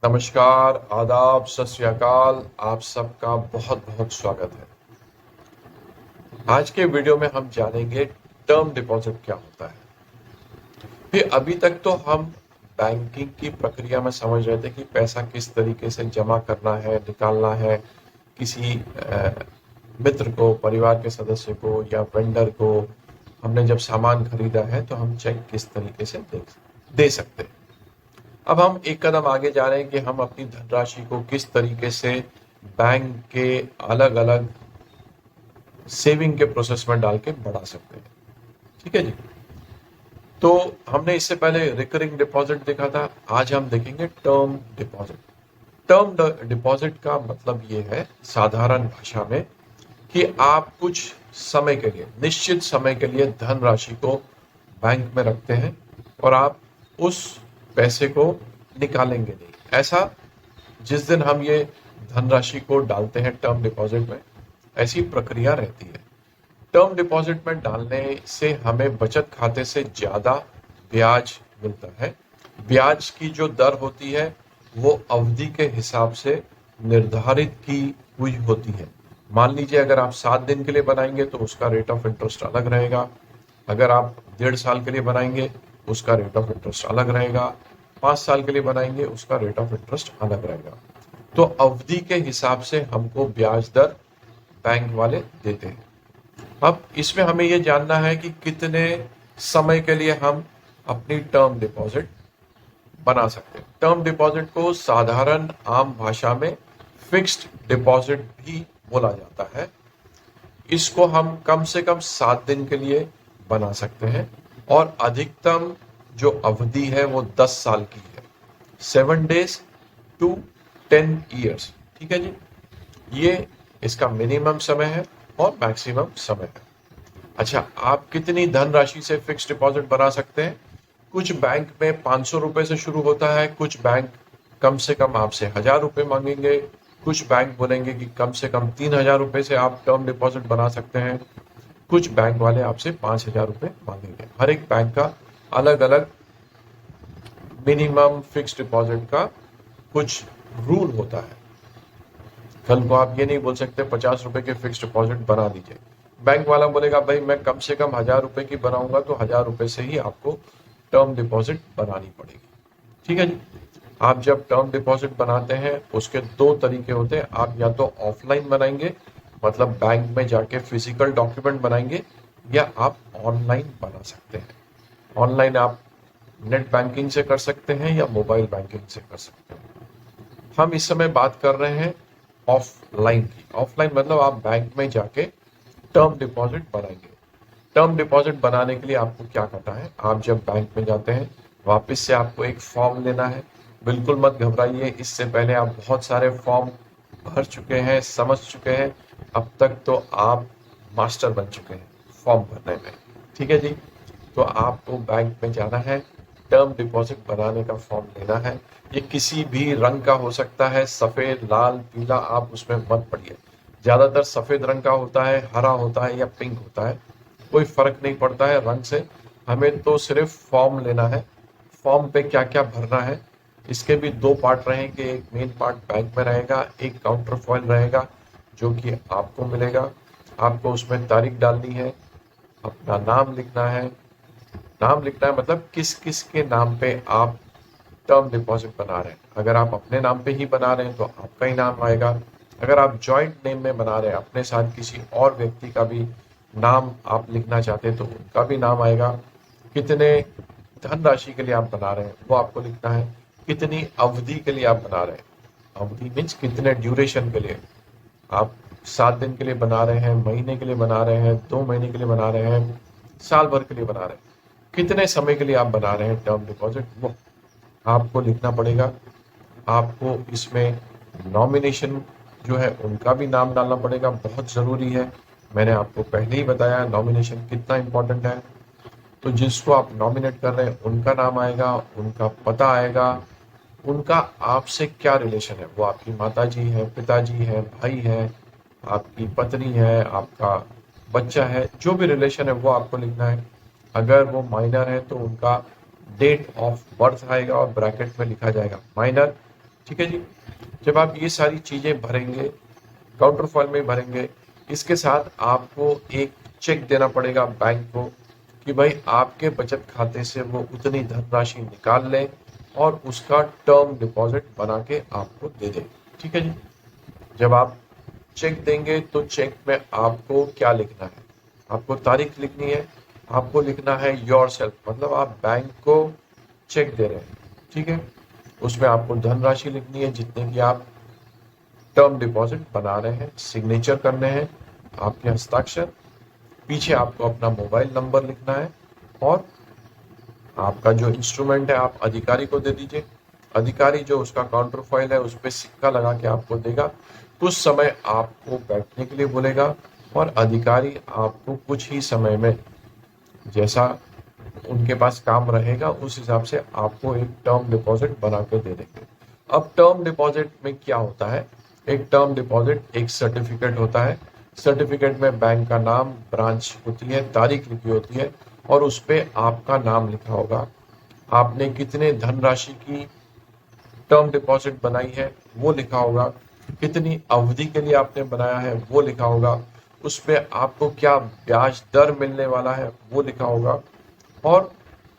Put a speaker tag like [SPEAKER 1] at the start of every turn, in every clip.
[SPEAKER 1] नमस्कार, आदाब, सत श्री अकाल। आप सबका बहुत बहुत स्वागत है। आज के वीडियो में हम जानेंगे टर्म डिपॉजिट क्या होता है। फिर अभी तक तो हम बैंकिंग की प्रक्रिया में समझ रहे थे कि पैसा किस तरीके से जमा करना है, निकालना है, किसी मित्र को, परिवार के सदस्य को या वेंडर को हमने जब सामान खरीदा है तो हम चेक किस तरीके से दे सकते हैं। अब हम एक कदम आगे जा रहे हैं कि हम अपनी धनराशि को किस तरीके से बैंक के अलग अलग सेविंग के प्रोसेस में डाल के बढ़ा सकते हैं। ठीक है जी। तो हमने इससे पहले रिकरिंग डिपॉजिट देखा था, आज हम देखेंगे टर्म डिपॉजिट। टर्म डिपॉजिट का मतलब ये है साधारण भाषा में कि आप कुछ समय के लिए, निश्चित समय के लिए धनराशि को बैंक में रखते हैं और आप उस पैसे को निकालेंगे नहीं। ऐसा जिस दिन हम ये धनराशि को डालते हैं टर्म डिपॉजिट में, ऐसी प्रक्रिया रहती है। टर्म डिपॉजिट में डालने से हमें बचत खाते से ज्यादा ब्याज मिलता है। ब्याज की जो दर होती है वो अवधि के हिसाब से निर्धारित की हुई होती है। मान लीजिए अगर आप 7 दिन के लिए बनाएंगे तो उसका रेट ऑफ इंटरेस्ट अलग रहेगा। अगर आप 1.5 साल के लिए बनाएंगे उसका रेट ऑफ इंटरेस्ट अलग रहेगा। 5 साल के लिए बनाएंगे उसका रेट ऑफ इंटरेस्ट अलग रहेगा। तो अवधि के हिसाब से हमको ब्याज दर बैंक वाले देते हैं। अब इसमें हमें यह जानना है कि कितने समय के लिए हम अपनी टर्म डिपॉजिट बना सकते हैं। टर्म डिपॉजिट को साधारण आम भाषा में फिक्स्ड डिपॉजिट भी बोला जाता है। इसको हम कम से कम 7 दिन के लिए बना सकते हैं और अधिकतम जो अवधि है वो 10 साल की है। 7 days to 10 years। ठीक है जी। ये इसका मिनिमम समय है और मैक्सिमम समय है। अच्छा, आप कितनी धनराशि से फिक्स डिपॉजिट बना सकते हैं? कुछ बैंक में 500 रुपए से शुरू होता है, कुछ बैंक कम से कम आपसे 1,000 रुपए मांगेंगे, कुछ बैंक बोलेंगे कि कम से कम 3,000 रुपए से आप टर्म डिपॉजिट बना सकते हैं, कुछ बैंक वाले आपसे 5,000 रुपए मांगेंगे। हर एक बैंक का अलग अलग मिनिमम फिक्स डिपॉजिट का कुछ रूल होता है। कल को आप ये नहीं बोल सकते 50 रुपए के फिक्स डिपॉजिट बना दीजिए। बैंक वाला बोलेगा भाई मैं कम से कम 1,000 रुपए की बनाऊंगा तो 1,000 रुपए से ही आपको टर्म डिपॉजिट बनानी पड़ेगी। ठीक है जी। आप जब टर्म डिपॉजिट बनाते हैं उसके 2 तरीके होते हैं। आप या तो ऑफलाइन बनाएंगे, मतलब बैंक में जाके फिजिकल डॉक्यूमेंट बनाएंगे, या आप ऑनलाइन बना सकते हैं। ऑनलाइन आप नेट बैंकिंग से कर सकते हैं या मोबाइल बैंकिंग से कर सकते हैं। हम इस समय बात कर रहे हैं ऑफलाइन की। ऑफलाइन मतलब आप बैंक में जाके टर्म डिपॉजिट बनाएंगे। टर्म डिपॉजिट बनाने के लिए आपको क्या करना है? आप जब बैंक में जाते हैं वापस से आपको एक फॉर्म लेना है। बिल्कुल मत घबराइए, इससे पहले आप बहुत सारे फॉर्म भर चुके हैं, समझ चुके हैं। अब तक तो आप मास्टर बन चुके हैं फॉर्म भरने में। ठीक है जी। तो आपको बैंक में जाना है, टर्म डिपॉजिट बनाने का फॉर्म लेना है। ये किसी भी रंग का हो सकता है, सफेद, लाल, पीला, आप उसमें मत पड़िए। ज्यादातर सफेद रंग का होता है, हरा होता है या पिंक होता है, कोई फर्क नहीं पड़ता है रंग से। हमें तो सिर्फ फॉर्म लेना है। फॉर्म पे क्या क्या भरना है, इसके भी 2 पार्ट रहेंगे। एक मेन पार्ट बैंक में रहेगा, एक काउंटर फॉइल रहेगा जो कि आपको मिलेगा। आपको उसमें तारीख डालनी है, अपना नाम लिखना है। नाम लिखना है मतलब किस किस के नाम पे आप टर्म डिपॉजिट बना रहे हैं। अगर आप अपने नाम पे ही बना रहे हैं तो आपका ही नाम आएगा। अगर आप जॉइंट नेम में बना रहे हैं, अपने साथ किसी और व्यक्ति का भी नाम आप लिखना चाहते हैं तो उनका भी नाम आएगा। कितने धनराशि के लिए आप बना रहे हैं वो आपको लिखना है। कितनी अवधि के लिए आप बना रहे हैं, अवधि मीन्स कितने ड्यूरेशन के लिए। आप 7 दिन के लिए बना रहे हैं, महीने के लिए बना रहे हैं, 2 महीने के लिए बना रहे हैं, साल भर के लिए बना रहे हैं, कितने समय के लिए आप बना रहे हैं टर्म डिपॉजिट, वो आपको लिखना पड़ेगा। आपको इसमें नॉमिनेशन जो है उनका भी नाम डालना पड़ेगा, बहुत ज़रूरी है। मैंने आपको पहले ही बताया नॉमिनेशन कितना इम्पोर्टेंट है। तो जिसको आप नॉमिनेट कर रहे हैं उनका नाम आएगा, उनका पता आएगा, उनका आपसे क्या रिलेशन है। वो आपकी माता जी है, पिताजी है, भाई है, आपकी पत्नी है, आपका बच्चा है, जो भी रिलेशन है वो आपको लिखना है। अगर वो माइनर है तो उनका डेट ऑफ बर्थ आएगा और ब्रैकेट में लिखा जाएगा माइनर, ठीक है जी। जब आप ये सारी चीजें भरेंगे, काउंटर फॉइल में भरेंगे, इसके साथ आपको एक चेक देना पड़ेगा बैंक को कि भाई आपके बचत खाते से वो उतनी धनराशि निकाल लें और उसका टर्म डिपॉजिट बना के आपको दे दें। ठीक है जी। जब आप चेक देंगे तो चेक में आपको क्या लिखना है? आपको तारीख लिखनी है, आपको लिखना है योर सेल्फ, मतलब आप बैंक को चेक दे रहे हैं। ठीक है। उसमें आपको धनराशि लिखनी है जितने की आप टर्म डिपॉजिट बना रहे हैं, सिग्नेचर करने हैं, आपके हस्ताक्षर, पीछे आपको अपना मोबाइल नंबर लिखना है और आपका जो इंस्ट्रूमेंट है आप अधिकारी को दे दीजिए। अधिकारी जो उसका काउंटर फॉइल है उस पर सिक्का लगा के आपको देगा। कुछ समय आपको बैठने के लिए बोलेगा और अधिकारी आपको कुछ ही समय में, जैसा उनके पास काम रहेगा उस हिसाब से आपको एक टर्म डिपॉजिट बना के दे देंगे। अब टर्म डिपॉजिट में क्या होता है? एक टर्म डिपॉजिट एक सर्टिफिकेट होता है। सर्टिफिकेट में बैंक का नाम, ब्रांच होती है, तारीख लिखी होती है और उस पे आपका नाम लिखा होगा। आपने कितने धनराशि की टर्म डिपॉजिट बनाई है वो लिखा होगा, कितनी अवधि के लिए आपने बनाया है वो लिखा होगा, उस पे आपको क्या ब्याज दर मिलने वाला है वो लिखा होगा और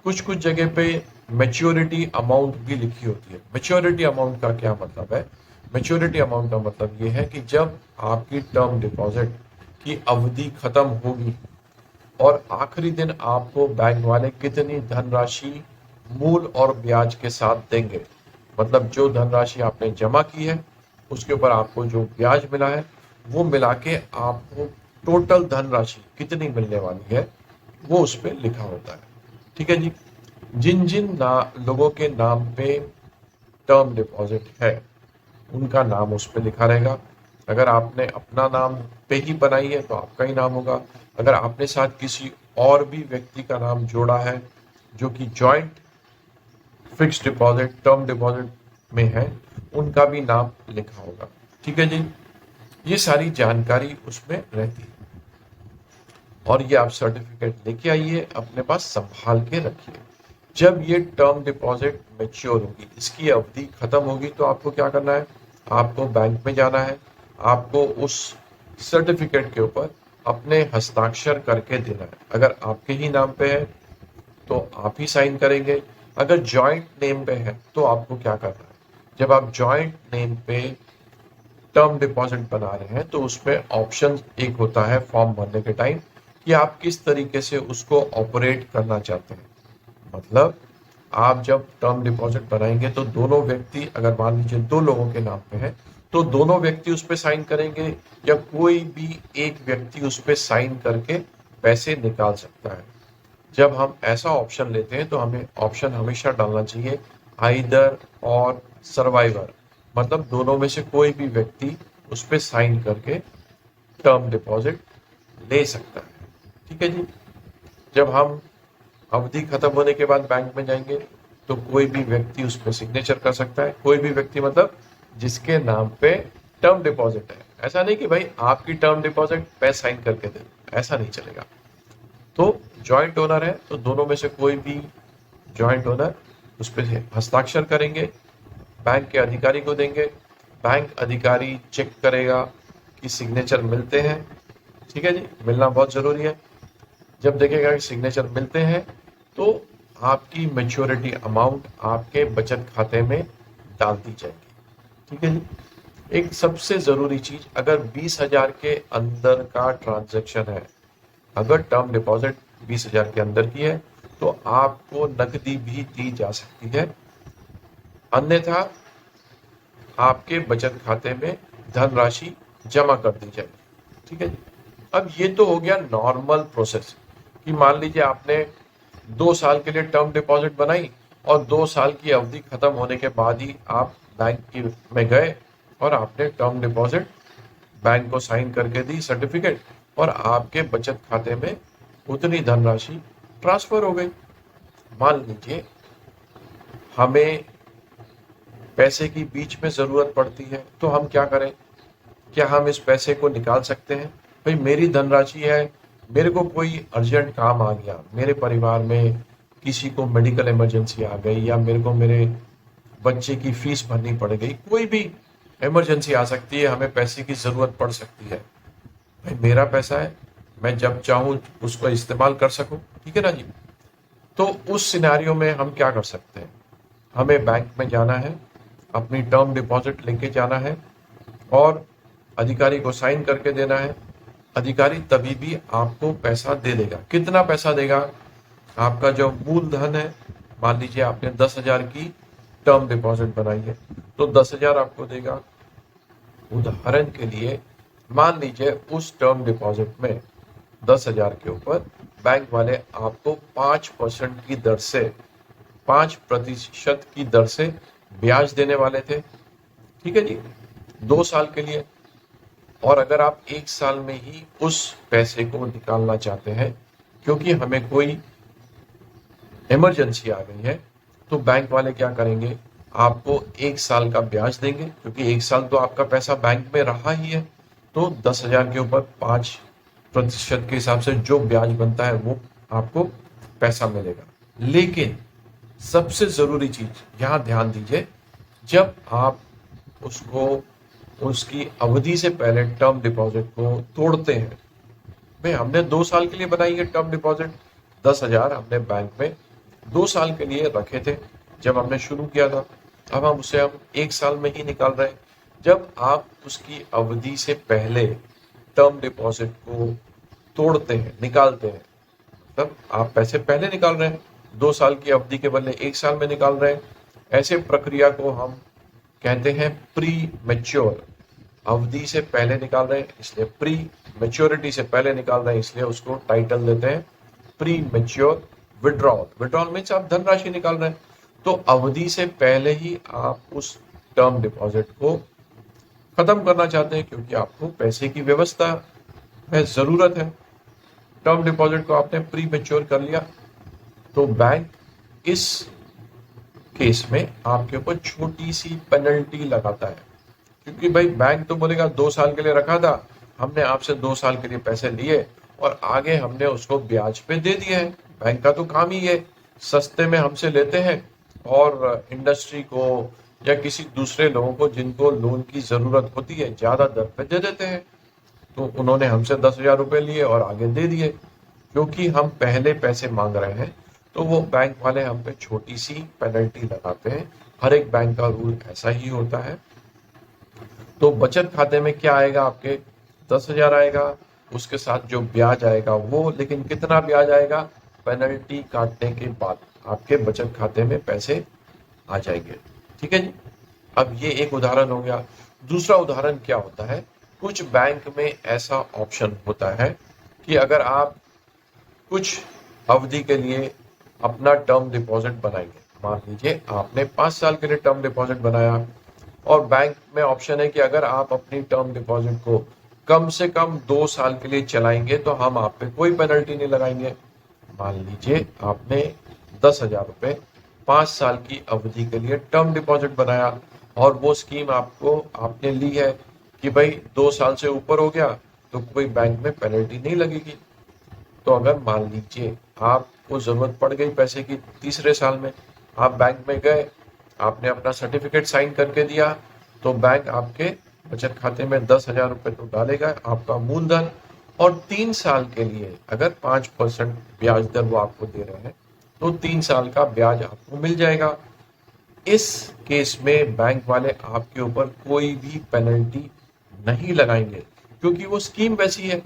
[SPEAKER 1] कुछ कुछ जगह पे मैच्योरिटी अमाउंट भी लिखी होती है। मैच्योरिटी अमाउंट का क्या मतलब है? मैच्योरिटी अमाउंट का मतलब ये है कि जब आपकी टर्म डिपॉजिट की अवधि खत्म होगी और आखिरी दिन आपको बैंक वाले कितनी धनराशि मूल और ब्याज के साथ देंगे, मतलब जो धनराशि आपने जमा की है उसके ऊपर आपको जो ब्याज मिला है वो मिला के आपको टोटल धनराशि कितनी मिलने वाली है वो उस पर लिखा होता है। ठीक है जी। जिन जिन लोगों के नाम पे टर्म डिपॉजिट है उनका नाम उस पर लिखा रहेगा। अगर आपने अपना नाम पे ही बनाई है तो आपका ही नाम होगा। अगर आपने साथ किसी और भी व्यक्ति का नाम जोड़ा है जो कि joint fix deposit term deposit में है, उनका भी नाम लिखा होगा। ठीक है जी। ये सारी जानकारी उसमें रहती है और ये आप सर्टिफिकेट लेके आइए, अपने पास संभाल के रखिए। जब ये टर्म डिपॉजिट मैच्योर होगी, इसकी अवधि खत्म होगी, तो आपको क्या करना है? आपको बैंक में जाना है, आपको उस सर्टिफिकेट के ऊपर अपने हस्ताक्षर करके देना है। अगर आपके ही नाम पे है तो आप ही साइन करेंगे, अगर जॉइंट नेम पे है तो आपको क्या करना है? जब आप जॉइंट नेम पे टर्म डिपॉजिट बना रहे हैं तो उसमें ऑप्शन एक होता है फॉर्म भरने के टाइम कि आप किस तरीके से उसको ऑपरेट करना चाहते हैं। मतलब आप जब टर्म डिपॉजिट बनाएंगे तो दोनों व्यक्ति, अगर मान लीजिए दो लोगों के नाम पे है तो दोनों व्यक्ति उस पर साइन करेंगे या कोई भी एक व्यक्ति उस पर साइन करके पैसे निकाल सकता है। जब हम ऐसा ऑप्शन लेते हैं तो हमें ऑप्शन हमेशा डालना चाहिए आइदर और सर्वाइवर, मतलब दोनों में से कोई भी व्यक्ति उस पर साइन करके टर्म डिपॉजिट ले सकता है। ठीक है जी। जब हम अवधि खत्म होने के बाद बैंक में जाएंगे तो कोई भी व्यक्ति उस पर सिग्नेचर कर सकता है। कोई भी व्यक्ति मतलब जिसके नाम पे टर्म डिपॉजिट है। ऐसा नहीं कि भाई आपकी टर्म डिपॉजिट पे साइन करके दे, ऐसा नहीं चलेगा। तो जॉइंट ओनर है तो दोनों में से कोई भी जॉइंट ओनर उस पर हस्ताक्षर करेंगे, बैंक के अधिकारी को देंगे, बैंक अधिकारी चेक करेगा कि सिग्नेचर मिलते हैं। ठीक है जी, मिलना बहुत जरूरी है। जब देखेगा कि सिग्नेचर मिलते हैं तो आपकी मैच्योरिटी अमाउंट आपके बचत खाते में डाल दी जाएगी। ठीक है जी। एक सबसे जरूरी चीज, अगर 20,000 के अंदर का ट्रांजैक्शन है, अगर टर्म डिपॉजिट 20,000 के अंदर की है तो आपको नकदी भी दी जा सकती है, अन्यथा आपके बचत खाते में धनराशि जमा कर दी जाएगी। ठीक है जी। अब ये तो हो गया नॉर्मल प्रोसेस कि मान लीजिए आपने 2 साल के लिए टर्म डिपॉजिट बनाई और 2 साल की अवधि खत्म होने के बाद ही आप बैंक में गए और आपने टर्म डिपॉजिट बैंक को साइन करके दी सर्टिफिकेट और आपके बचत खाते में उतनी धनराशि ट्रांसफर हो गई। मान लीजिए हमें पैसे की बीच में जरूरत पड़ती है तो हम क्या करें? क्या हम इस पैसे को निकाल सकते हैं? भाई मेरी धनराशि है, मेरे को कोई अर्जेंट काम आ गया, मेरे परिवार में किसी को मेडिकल इमरजेंसी आ गई या मेरे को मेरे बच्चे की फीस भरनी पड़ गई, कोई भी इमरजेंसी आ सकती है, हमें पैसे की ज़रूरत पड़ सकती है, भाई मेरा पैसा है, मैं जब चाहूँ उसको इस्तेमाल कर सकूँ, ठीक है ना जी। तो उस सिनेरियो में हम क्या कर सकते हैं, हमें बैंक में जाना है, अपनी टर्म डिपॉजिट लेके जाना है और अधिकारी को साइन करके देना है। अधिकारी तभी भी आपको पैसा दे देगा। कितना पैसा देगा? आपका जो मूलधन है, मान लीजिए आपने 10,000 की टर्म डिपॉजिट बनाई है, तो 10,000 आपको देगा। उदाहरण के लिए मान लीजिए उस टर्म डिपॉजिट में 10,000 के ऊपर बैंक वाले आपको 5% की दर से, 5% की दर से ब्याज देने वाले थे, ठीक है जी, 2 साल के लिए। और अगर आप 1 साल में ही उस पैसे को निकालना चाहते हैं, क्योंकि हमें कोई इमरजेंसी आ गई है, तो बैंक वाले क्या करेंगे, आपको 1 साल का ब्याज देंगे, क्योंकि 1 साल तो आपका पैसा बैंक में रहा ही है। तो 10,000 के ऊपर 5% के हिसाब से जो ब्याज बनता है वो आपको पैसा मिलेगा। लेकिन सबसे जरूरी चीज यहां ध्यान दीजिए, जब आप उसको उसकी अवधि से पहले टर्म डिपॉजिट को तोड़ते हैं, भाई हमने 2 साल के लिए बनाई है टर्म डिपॉजिट, 10,000 हमने बैंक में 2 साल के लिए रखे थे जब हमने शुरू किया था, अब हम 1 साल में ही निकाल रहे हैं। जब आप उसकी अवधि से पहले टर्म डिपॉजिट को तोड़ते हैं, निकालते हैं, तब आप पैसे पहले निकाल रहे हैं, 2 साल की अवधि के बदले 1 साल में निकाल रहे हैं। ऐसे प्रक्रिया को हम कहते हैं प्री मैच्योर, अवधि से पहले निकाल रहे हैं इसलिए प्री, मैच्योरिटी से पहले निकाल रहे हैं इसलिए उसको टाइटल देते हैं pre mature withdrawal. Withdrawal means आप धनराशि निकाल रहे हैं, तो अवधि से पहले ही आप उस टर्म डिपॉजिट को खत्म करना चाहते हैं, क्योंकि आपको पैसे की व्यवस्था में जरूरत है। टर्म डिपॉजिट को आपने प्री मैच्योर कर लिया, तो बैंक इस केस में आपके ऊपर छोटी सी पेनल्टी लगाता है, क्योंकि भाई बैंक तो बोलेगा 2 साल के लिए रखा था, हमने आपसे 2 साल के लिए पैसे लिए और आगे हमने उसको ब्याज पे दे दिए हैं। बैंक का तो काम ही है, सस्ते में हमसे लेते हैं और इंडस्ट्री को या किसी दूसरे लोगों को जिनको लोन की जरूरत होती है ज्यादा दर पे दे देते हैं। तो उन्होंने हमसे 10,000 रुपए लिए और आगे दे दिए, क्योंकि हम पहले पैसे मांग रहे हैं तो वो बैंक वाले हम पे छोटी सी पेनल्टी लगाते हैं। हर एक बैंक का रूल ऐसा ही होता है। तो बचत खाते में क्या आएगा, आपके 10,000 आएगा, उसके साथ जो ब्याज आएगा वो, लेकिन कितना ब्याज आएगा, पेनल्टी काटने के बाद आपके बचत खाते में पैसे आ जाएंगे, ठीक है जी। अब ये एक उदाहरण हो गया। दूसरा उदाहरण क्या होता है, कुछ बैंक में ऐसा ऑप्शन होता है कि अगर आप कुछ अवधि के लिए अपना टर्म डिपॉजिट बनाएंगे, मान लीजिए आपने 5 साल के लिए टर्म डिपॉजिट बनाया और बैंक में ऑप्शन है कि अगर आप अपनी टर्म डिपॉजिट को कम से कम 2 साल के लिए चलाएंगे तो हम आप पे कोई पेनल्टी नहीं लगाएंगे। मान लीजिए आपने 10,000 रुपए 5 साल की अवधि के लिए टर्म डिपॉजिट बनाया और वो स्कीम आपको आपने ली है कि भाई 2 साल से ऊपर हो गया तो कोई बैंक में पेनल्टी नहीं लगेगी। तो अगर मान लीजिए आपको जरूरत पड़ गई पैसे की, तीसरे साल में आप बैंक में गए, आपने अपना सर्टिफिकेट साइन करके दिया, तो बैंक आपके बचत खाते में 10,000 रुपए तो डालेगा, आपका मूलधन, और 3 साल के लिए अगर 5% ब्याज दर वो आपको दे रहे हैं तो 3 साल का ब्याज आपको मिल जाएगा। इस केस में बैंक वाले आपके ऊपर कोई भी पेनल्टी नहीं लगाएंगे, क्योंकि वो स्कीम वैसी है,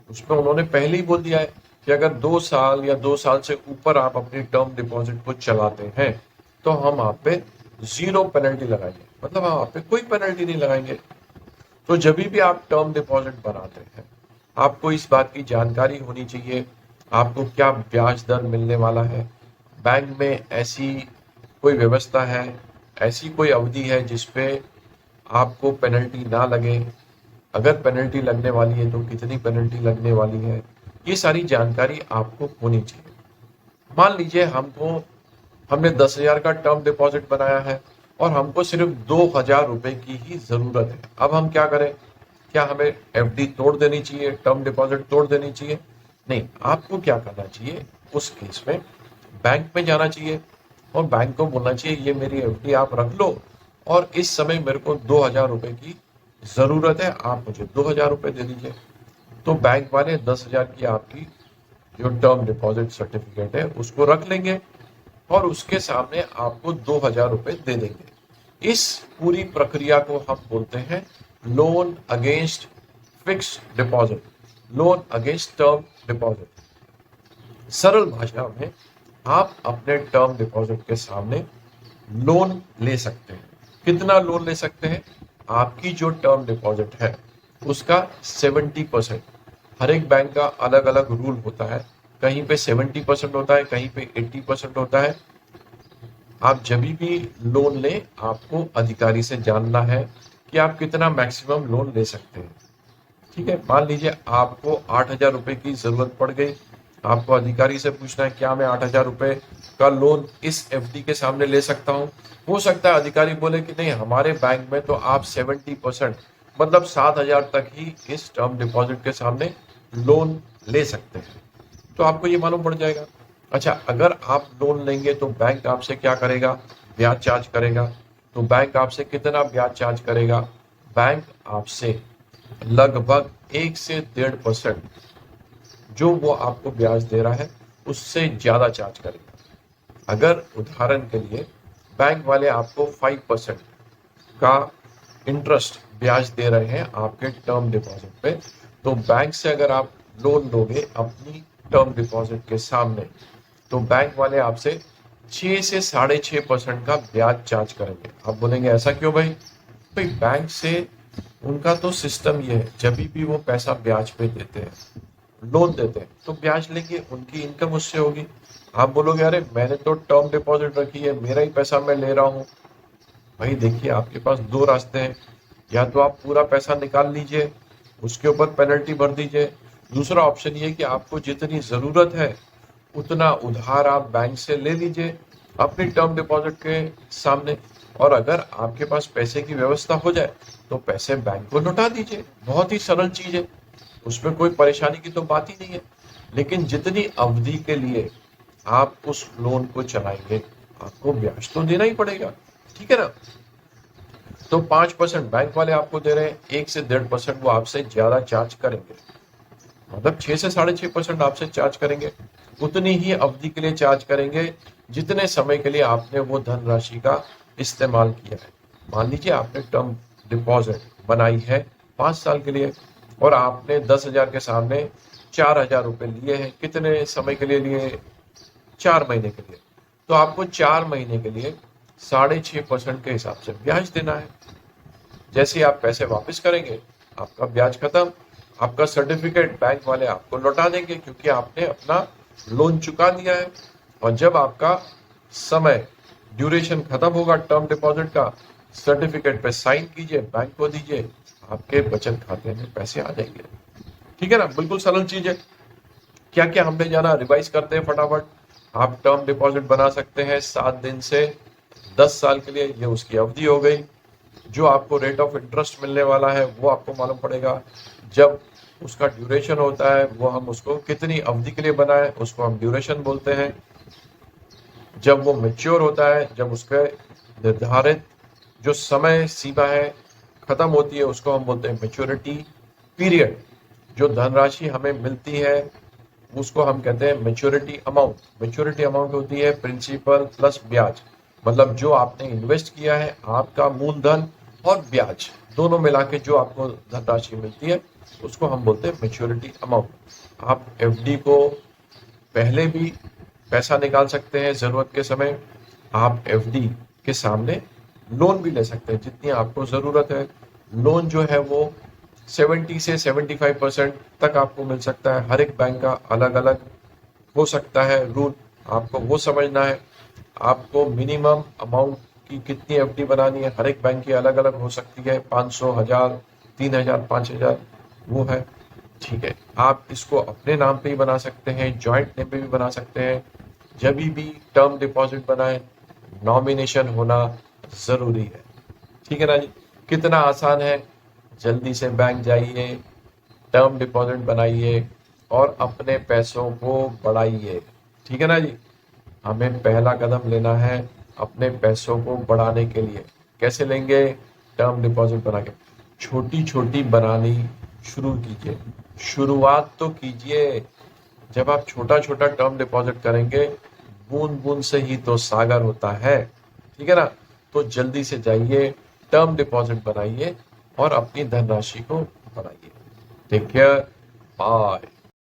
[SPEAKER 1] उसमें उन्होंने पहले ही बोल दिया है कि अगर 2 साल या 2 साल से ऊपर आप अपनी टर्म डिपॉजिट को चलाते हैं तो हम आप पे 0 पेनल्टी लगाएंगे, मतलब हम आप पे कोई पेनल्टी नहीं लगाएंगे। तो जब भी आप टर्म डिपॉजिट बनाते हैं, आपको इस बात की जानकारी होनी चाहिए आपको क्या ब्याज दर मिलने वाला है। बैंक में ऐसी कोई व्यवस्था है, ऐसी कोई अवधि है जिसपे आपको पेनल्टी ना लगे, अगर पेनल्टी लगने वाली है तो कितनी पेनल्टी लगने वाली है, ये सारी जानकारी आपको होनी चाहिए। मान लीजिए हमने 10,000 का टर्म डिपॉजिट बनाया है और हमको सिर्फ 2,000 रुपए की ही जरूरत है। अब हम क्या करें, क्या हमें एफडी तोड़ देनी चाहिए, टर्म डिपॉजिट तोड़ देनी चाहिए? नहीं, आपको क्या करना चाहिए, उस केस में बैंक में जाना चाहिए, और बैंक को बोलना चाहिए ये मेरी एफडी आप रख लो, और इस समय मेरे को 2,000 रुपए की जरूरत है, आप मुझे 2,000 रुपए दे दीजिए। तो बैंक वाले 10,000 की आपकी जो टर्म डिपॉजिट सर्टिफिकेट है उसको रख लेंगे और उसके सामने आपको 2,000 रुपए दे देंगे। इस पूरी प्रक्रिया को हम बोलते हैं loan against fix deposit, loan against term deposit. सरल भाषा में आप अपने टर्म डिपॉजिट के सामने लोन ले सकते हैं। कितना लोन ले सकते हैं? आपकी जो टर्म डिपॉजिट है उसका 70%, हर एक बैंक का अलग अलग रूल होता है, कहीं पे 70% होता है, कहीं पे 80% होता है। आप जब भी लोन लें आपको अधिकारी से जानना है कि आप कितना मैक्सिमम लोन ले सकते हैं। ठीक है, मान लीजिए आपको 8,000 रुपए की जरूरत पड़ गई, आपको अधिकारी से पूछना है क्या मैं 8,000 रुपए का लोन इस एफडी के सामने ले सकता हूँ। हो सकता है अधिकारी बोले कि नहीं, हमारे बैंक में तो आप 70% मतलब 7,000 तक ही इस टर्म डिपॉजिट के सामने लोन ले सकते हैं। तो आपको ये मालूम पड़ जाएगा। अच्छा, अगर आप लोन लेंगे तो बैंक आपसे क्या करेगा? ब्याज चार्ज करेगा। तो बैंक आपसे कितना ब्याज चार्ज करेगा? बैंक आपसे लगभग 1 से 1.5% जो वो आपको ब्याज दे रहा है उससे ज्यादा चार्ज करेगा। अगर उदाहरण के लिए बैंक वाले आपको 5% का इंटरेस्ट ब्याज दे रहे हैं आपके टर्म डिपॉजिट पे, तो बैंक से अगर आप लोन लोगे अपनी टर्म डिपॉजिट के सामने, तो बैंक वाले आपसे 6 से 6.5% का ब्याज चार्ज करेंगे। आप बोलेंगे ऐसा क्यों भाई? भाई बैंक से उनका तो सिस्टम ये है, जब भी वो पैसा ब्याज पे देते हैं, लोन देते हैं, तो ब्याज लेंगे, उनकी इनकम उससे होगी। आप बोलोगे अरे मैंने तो टर्म डिपॉजिट रखी है, मेरा ही पैसा मैं ले रहा हूँ। भाई देखिए, आपके पास दो रास्ते हैं, या तो आप पूरा पैसा निकाल लीजिए, उसके ऊपर पेनल्टी भर दीजिए। दूसरा ऑप्शन ये कि आपको जितनी जरूरत है उतना उधार आप बैंक से ले लीजिए अपनी टर्म डिपॉजिट के सामने, और अगर आपके पास पैसे की व्यवस्था हो जाए तो पैसे बैंक को लौटा दीजिए। बहुत ही सरल चीज है, उसमें कोई परेशानी की तो बात ही नहीं है। लेकिन जितनी अवधि के लिए आप उस लोन को चलाएंगे आपको ब्याज तो देना ही पड़ेगा। ठीक है ना? तो 5% बैंक वाले आपको दे रहे हैं, 1 से 1.5% वो आपसे ज्यादा चार्ज करेंगे, मतलब 6 से 6.5% आपसे चार्ज करेंगे। उतनी ही अवधि के लिए चार्ज करेंगे जितने समय के लिए आपने वो धनराशि का इस्तेमाल किया है। मान लीजिए आपने टर्म डिपॉजिट बनाई है 5 साल के लिए और आपने 10,000 के सामने 4,000 रुपए लिए हैं। कितने समय के लिए लिए? 4 महीने के लिए। तो आपको 4 महीने के लिए 6.5% के हिसाब से ब्याज देना है। जैसे ही आप पैसे वापस करेंगे आपका ब्याज खत्म, आपका सर्टिफिकेट बैंक वाले आपको लौटा देंगे क्योंकि आपने अपना लोन चुका दिया है। और जब आपका समय ड्यूरेशन खत्म होगा टर्म डिपॉजिट का, सर्टिफिकेट पे साइन कीजिए, बैंक को दीजिए, आपके बचत खाते में पैसे आ जाएंगे। ठीक है ना? बिल्कुल सरल चीज है। क्या क्या हमने जाना, रिवाइज करते हैं फटाफट। आप टर्म डिपॉजिट बना सकते हैं 7 दिन से 10 साल के लिए, ये उसकी अवधि हो गई। जो आपको रेट ऑफ इंटरेस्ट मिलने वाला है वो आपको मालूम पड़ेगा। जब उसका ड्यूरेशन होता है वो हम उसको कितनी अवधि के लिए बनाए उसको हम ड्यूरेशन बोलते हैं। जब वो मेच्योर होता है, जब उसके निर्धारित जो समय सीमा है खत्म होती है, उसको हम बोलते हैं मेच्योरिटी पीरियड। जो धनराशि हमें मिलती है उसको हम कहते हैं मेच्योरिटी अमाउंट। मेच्योरिटी अमाउंट होती है प्रिंसिपल प्लस ब्याज, मतलब जो आपने इन्वेस्ट किया है, आपका मूलधन और ब्याज दोनों मिला के जो आपको धनराशि मिलती है उसको हम बोलते हैं मेच्योरिटी अमाउंट। आप एफडी को पहले भी पैसा निकाल सकते हैं जरूरत के समय, आप एफडी के सामने लोन भी ले सकते हैं जितनी आपको जरूरत है। लोन जो है वो 70 से 75% तक आपको मिल सकता है। हर एक बैंक का अलग अलग हो सकता है रूल, आपको वो समझना है। आपको मिनिमम अमाउंट की कितनी एफडी बनानी है, हर एक बैंक की अलग अलग हो सकती है, 500, 1000, 3,000, 5,000 वो है। ठीक है, आप इसको अपने नाम पे ही बना सकते हैं, जॉइंट नेम पे भी बना सकते हैं। जब भी टर्म डिपॉजिट बनाए नॉमिनेशन होना जरूरी है। ठीक है ना जी? कितना आसान है। जल्दी से बैंक जाइए, टर्म डिपॉजिट बनाइए और अपने पैसों को बढ़ाइए। ठीक है ना जी? हमें पहला कदम लेना है अपने पैसों को बढ़ाने के लिए। कैसे लेंगे? टर्म डिपॉजिट बना के। छोटी छोटी बनानी शुरू कीजिए, शुरुआत तो कीजिए। जब आप छोटा छोटा टर्म डिपॉजिट करेंगे, बूंद बूंद से ही तो सागर होता है, ठीक है ना? तो जल्दी से जाइए, टर्म डिपॉजिट बनाइए और अपनी धनराशि को बढ़ाइए। Take care, bye.